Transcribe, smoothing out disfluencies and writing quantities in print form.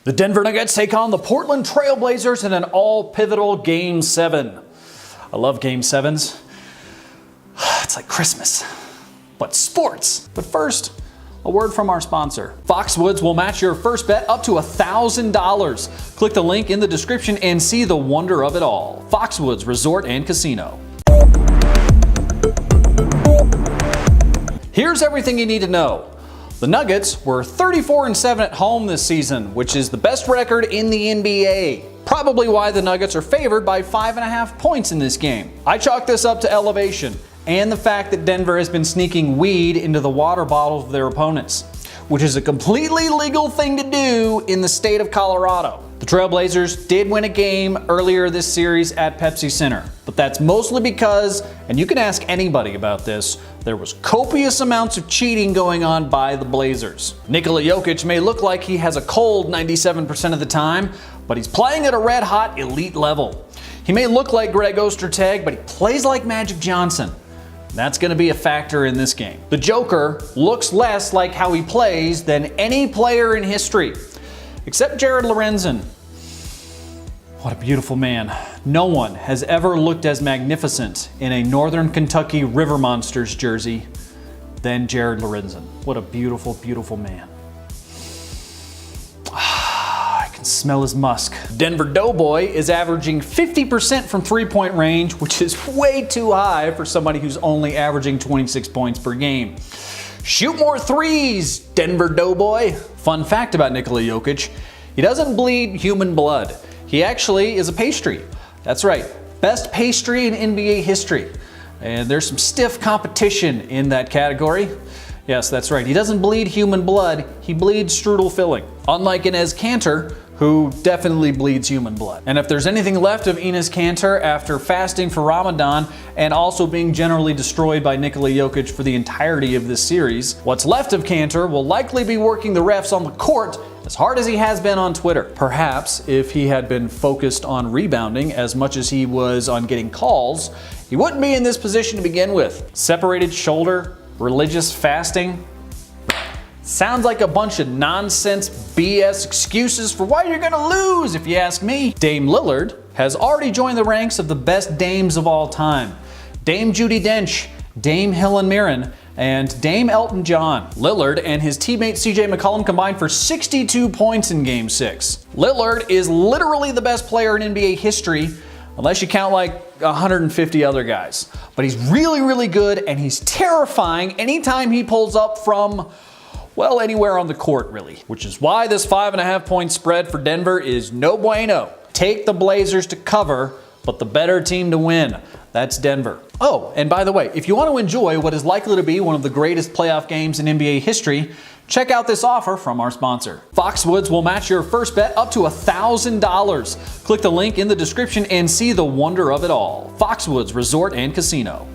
The Denver Nuggets take on the Portland Trail Blazers in an all-pivotal Game 7. I love Game 7s. It's like Christmas, but sports. But first, a word from our sponsor. Foxwoods will match your first bet up to $1,000. Click the link in the description and see the wonder of it all. Foxwoods Resort and Casino. Here's everything you need to know. The Nuggets were 34-7 at home this season, which is the best record in the NBA. Probably why the Nuggets are favored by 5.5 points in this game. I chalk this up to elevation and the fact that Denver has been sneaking weed into the water bottles of their opponents, which is a completely legal thing to do in the state of Colorado. The Trailblazers did win a game earlier this series at Pepsi Center, but that's mostly because, and you can ask anybody about this, there was copious amounts of cheating going on by the Blazers. Nikola Jokic may look like he has a cold 97% of the time, but he's playing at a red-hot elite level. He may look like Greg Ostertag, but he plays like Magic Johnson. That's going to be a factor in this game. The Joker looks less like how he plays than any player in history, except Jared Lorenzen. What a beautiful man. No one has ever looked as magnificent in a Northern Kentucky River Monsters jersey than Jared Lorenzen. What a beautiful, beautiful man. I can smell his musk. Denver Doughboy is averaging 50% from three-point range, which is way too high for somebody who's only averaging 26 points per game. Shoot more threes, Denver Doughboy. Fun fact about Nikola Jokic, he doesn't bleed human blood. He actually is a pastry. That's right, best pastry in NBA history. And there's some stiff competition in that category. Yes, that's right, he doesn't bleed human blood, he bleeds strudel filling. Unlike Enes Kanter, who definitely bleeds human blood. And if there's anything left of Enes Kanter after fasting for Ramadan and also being generally destroyed by Nikola Jokic for the entirety of this series, what's left of Kanter will likely be working the refs on the court as hard as he has been on Twitter. Perhaps if he had been focused on rebounding as much as he was on getting calls, he wouldn't be in this position to begin with. Separated shoulder, religious fasting. Sounds like a bunch of nonsense BS excuses for why you're gonna lose, if you ask me. Dame Lillard has already joined the ranks of the best dames of all time. Dame Judi Dench, Dame Helen Mirren, and Dame Elton John. Lillard and his teammate CJ McCollum combined for 62 points in Game 6. Lillard is literally the best player in NBA history, unless you count like 150 other guys. But he's really, really good, and he's terrifying anytime he pulls up from, well, anywhere on the court, really. Which is why this 5.5 point spread for Denver is no bueno. Take the Blazers to cover, but the better team to win. That's Denver. Oh, and by the way, if you want to enjoy what is likely to be one of the greatest playoff games in NBA history, check out this offer from our sponsor. Foxwoods will match your first bet up to $1,000. Click the link in the description and see the wonder of it all. Foxwoods Resort and Casino.